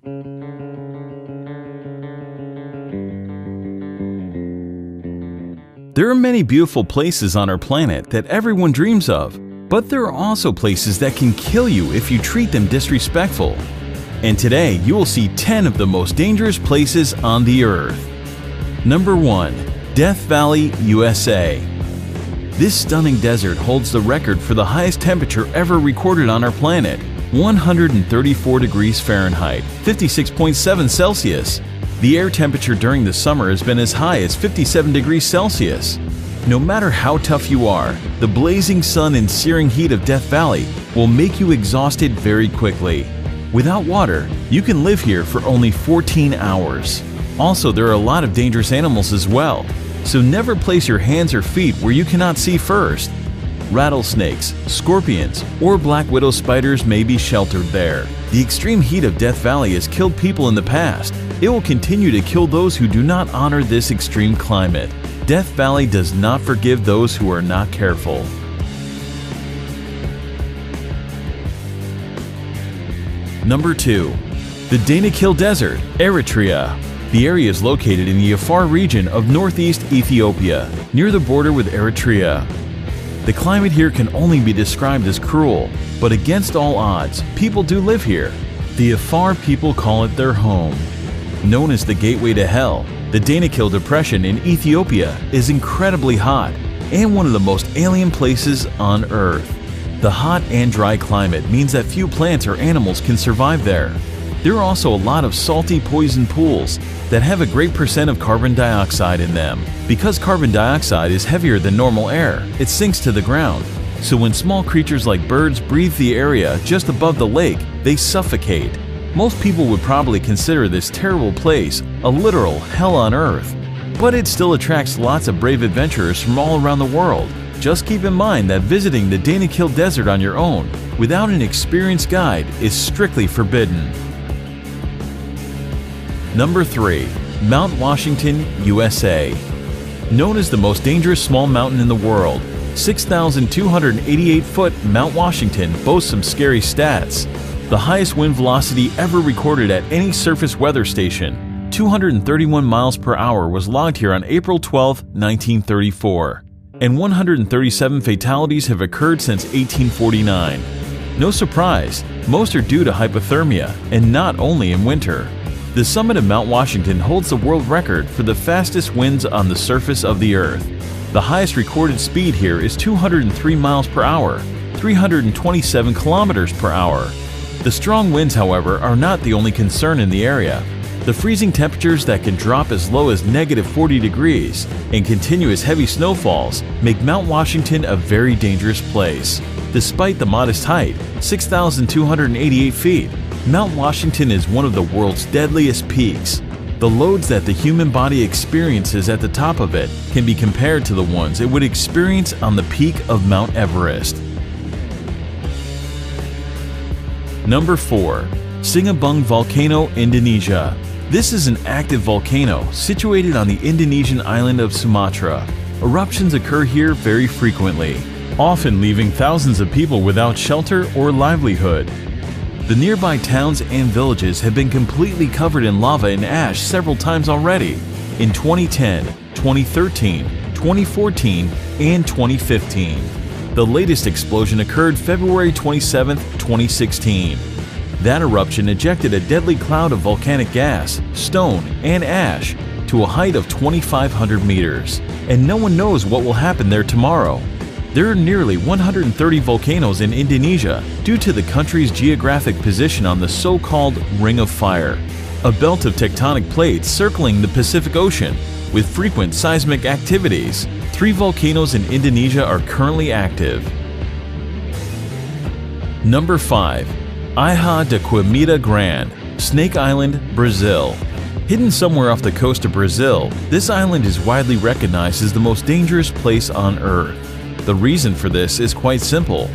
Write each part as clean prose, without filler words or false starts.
There are many beautiful places on our planet that everyone dreams of, but there are also places that can kill you if you treat them disrespectful. And today you will see 10 of the most dangerous places on the earth. Number 1. Death Valley, USA. This stunning desert holds the record for the highest temperature ever recorded on our planet, 134 degrees Fahrenheit, 56.7 Celsius. The air temperature during the summer has been as high as 57 degrees Celsius. No matter how tough you are, the blazing sun and searing heat of Death Valley will make you exhausted very quickly. Without water, you can live here for only 14 hours. Also, there are a lot of dangerous animals as well, so never place your hands or feet where you cannot see first. Rattlesnakes, scorpions, or black widow spiders may be sheltered there. The extreme heat of Death Valley has killed people in the past. It will continue to kill those who do not honor this extreme climate. Death Valley does not forgive those who are not careful. Number 2. The Danakil Desert, Eritrea. The area is located in the Afar region of northeast Ethiopia, near the border with Eritrea. The climate here can only be described as cruel, but against all odds, people do live here. The Afar people call it their home. Known as the Gateway to Hell, the Danakil Depression in Ethiopia is incredibly hot and one of the most alien places on Earth. The hot and dry climate means that few plants or animals can survive there. There are also a lot of salty poison pools that have a great percent of carbon dioxide in them. Because carbon dioxide is heavier than normal air, it sinks to the ground. So when small creatures like birds breathe the area just above the lake, they suffocate. Most people would probably consider this terrible place a literal hell on earth, but it still attracts lots of brave adventurers from all around the world. Just keep in mind that visiting the Danakil Desert on your own without an experienced guide is strictly forbidden. Number 3. Mount Washington, USA. Known as the most dangerous small mountain in the world, 6,288-foot Mount Washington boasts some scary stats. The highest wind velocity ever recorded at any surface weather station, 231 miles per hour, was logged here on April 12, 1934, and 137 fatalities have occurred since 1849. No surprise, most are due to hypothermia, and not only in winter. The summit of Mount Washington holds the world record for the fastest winds on the surface of the Earth. The highest recorded speed here is 203 miles per hour, 327 kilometers per hour. The strong winds, however, are not the only concern in the area. The freezing temperatures that can drop as low as -40 degrees and continuous heavy snowfalls make Mount Washington a very dangerous place. Despite the modest height, 6,288 feet, Mount Washington is one of the world's deadliest peaks. The loads that the human body experiences at the top of it can be compared to the ones it would experience on the peak of Mount Everest. Number 4. Sinabung Volcano, Indonesia. This is an active volcano situated on the Indonesian island of Sumatra. Eruptions occur here very frequently, often leaving thousands of people without shelter or livelihood. The nearby towns and villages have been completely covered in lava and ash several times already, in 2010, 2013, 2014, and 2015. The latest explosion occurred February 27, 2016. That eruption ejected a deadly cloud of volcanic gas, stone, and ash to a height of 2,500 meters, and no one knows what will happen there tomorrow. There are nearly 130 volcanoes in Indonesia due to the country's geographic position on the so-called Ring of Fire, a belt of tectonic plates circling the Pacific Ocean with frequent seismic activities. 3 volcanoes in Indonesia are currently active. Number 5. Ilha da Queimada Grande, Snake Island, Brazil. Hidden somewhere off the coast of Brazil, this island is widely recognized as the most dangerous place on Earth. The reason for this is quite simple.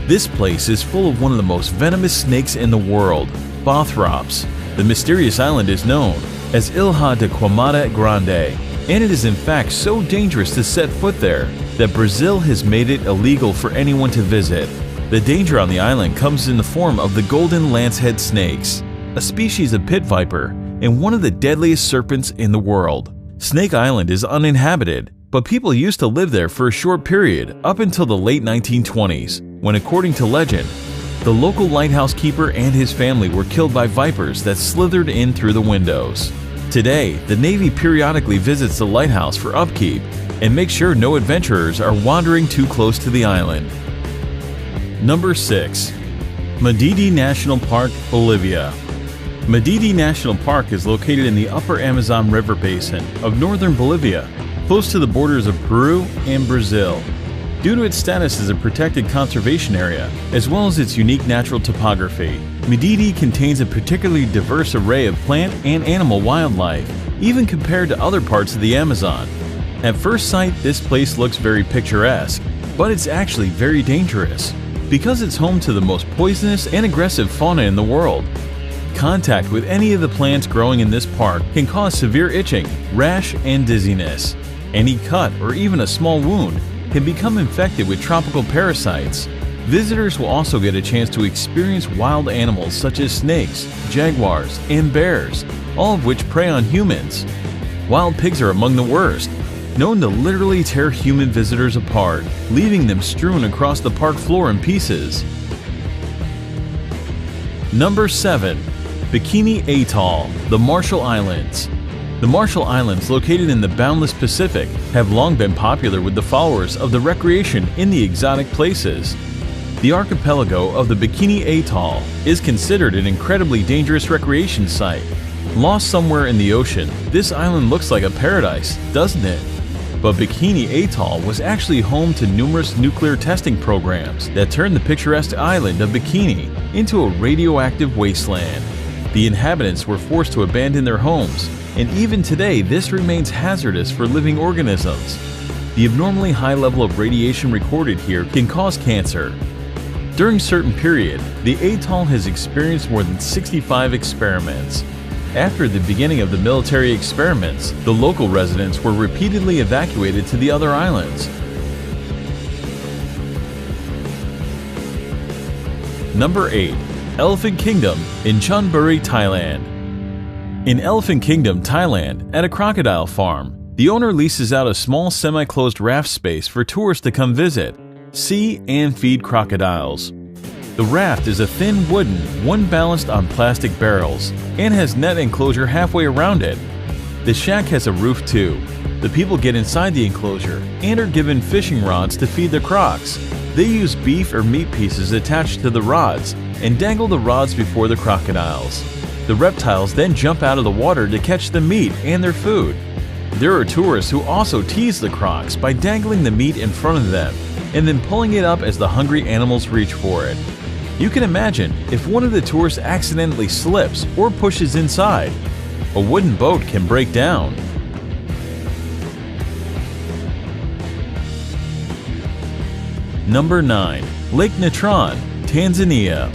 This place is full of one of the most venomous snakes in the world, Bothrops. The mysterious island is known as Ilha da Queimada Grande, and it is in fact so dangerous to set foot there that Brazil has made it illegal for anyone to visit. The danger on the island comes in the form of the golden lancehead snakes, a species of pit viper, and one of the deadliest serpents in the world. Snake Island is uninhabited, but people used to live there for a short period up until the late 1920s, when, according to legend, the local lighthouse keeper and his family were killed by vipers that slithered in through the windows. Today, the Navy periodically visits the lighthouse for upkeep and makes sure no adventurers are wandering too close to the island. Number 6. Madidi National Park, Bolivia. Madidi National Park is located in the upper Amazon River basin of northern Bolivia, close to the borders of Peru and Brazil. Due to its status as a protected conservation area, as well as its unique natural topography, Madidi contains a particularly diverse array of plant and animal wildlife, even compared to other parts of the Amazon. At first sight, this place looks very picturesque, but it's actually very dangerous, because it's home to the most poisonous and aggressive fauna in the world. Contact with any of the plants growing in this park can cause severe itching, rash, and dizziness. Any cut or even a small wound can become infected with tropical parasites. Visitors will also get a chance to experience wild animals such as snakes, jaguars, and bears, all of which prey on humans. Wild pigs are among the worst, known to literally tear human visitors apart, leaving them strewn across the park floor in pieces. Number 7. Bikini Atoll, the Marshall Islands. The Marshall Islands, located in the boundless Pacific, have long been popular with the followers of the recreation in the exotic places. The archipelago of the Bikini Atoll is considered an incredibly dangerous recreation site. Lost somewhere in the ocean, this island looks like a paradise, doesn't it? But Bikini Atoll was actually home to numerous nuclear testing programs that turned the picturesque island of Bikini into a radioactive wasteland. The inhabitants were forced to abandon their homes, and even today this remains hazardous for living organisms. The abnormally high level of radiation recorded here can cause cancer. During a certain period, the atoll has experienced more than 65 experiments. After the beginning of the military experiments, the local residents were repeatedly evacuated to the other islands. Number 8. Elephant Kingdom in Chonburi, Thailand. In Elephant Kingdom, Thailand, at a crocodile farm, the owner leases out a small semi-closed raft space for tourists to come visit, see, and feed crocodiles. The raft is a thin wooden, one balanced on plastic barrels, and has net enclosure halfway around it. The shack has a roof too. The people get inside the enclosure and are given fishing rods to feed the crocs. They use beef or meat pieces attached to the rods and dangle the rods before the crocodiles. The reptiles then jump out of the water to catch the meat and their food. There are tourists who also tease the crocs by dangling the meat in front of them and then pulling it up as the hungry animals reach for it. You can imagine if one of the tourists accidentally slips or pushes inside. A wooden boat can break down. Number 9. Lake Natron, Tanzania.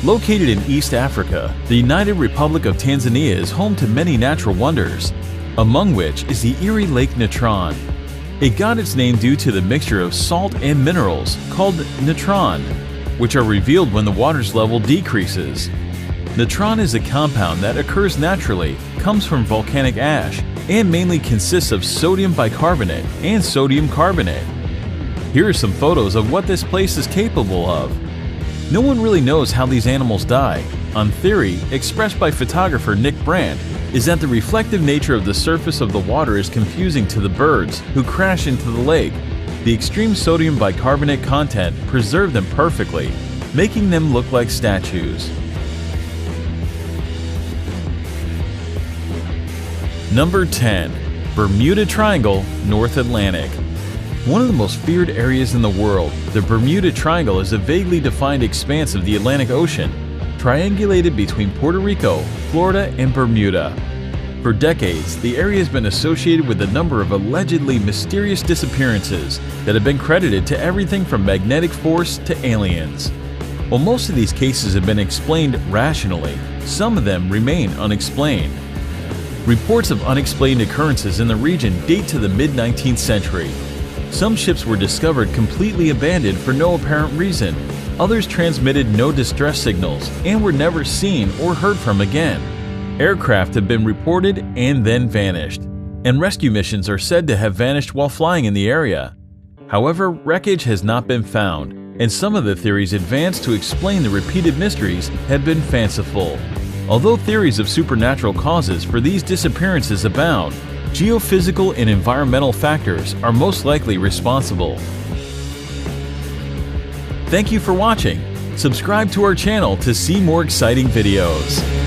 Located in East Africa, the United Republic of Tanzania is home to many natural wonders, among which is the Erie Lake Natron. It got its name due to the mixture of salt and minerals called natron, which are revealed when the water's level decreases. Natron is a compound that occurs naturally, comes from volcanic ash, and mainly consists of sodium bicarbonate and sodium carbonate. Here are some photos of what this place is capable of. No one really knows how these animals die. On theory, expressed by photographer Nick Brandt, is that the reflective nature of the surface of the water is confusing to the birds who crash into the lake. The extreme sodium bicarbonate content preserved them perfectly, making them look like statues. Number 10. Bermuda Triangle, North Atlantic. One of the most feared areas in the world, the Bermuda Triangle is a vaguely defined expanse of the Atlantic Ocean, triangulated between Puerto Rico, Florida, and Bermuda. For decades, the area has been associated with a number of allegedly mysterious disappearances that have been credited to everything from magnetic force to aliens. While most of these cases have been explained rationally, some of them remain unexplained. Reports of unexplained occurrences in the region date to the mid-19th century. Some ships were discovered completely abandoned for no apparent reason, Others transmitted no distress signals and were never seen or heard from again. Aircraft have been reported and then vanished, and rescue missions are said to have vanished while flying in the area. However, wreckage has not been found, and some of the theories advanced to explain the repeated mysteries have been fanciful. Although theories of supernatural causes for these disappearances abound, geophysical and environmental factors are most likely responsible. Thank you for watching. Subscribe to our channel to see more exciting videos.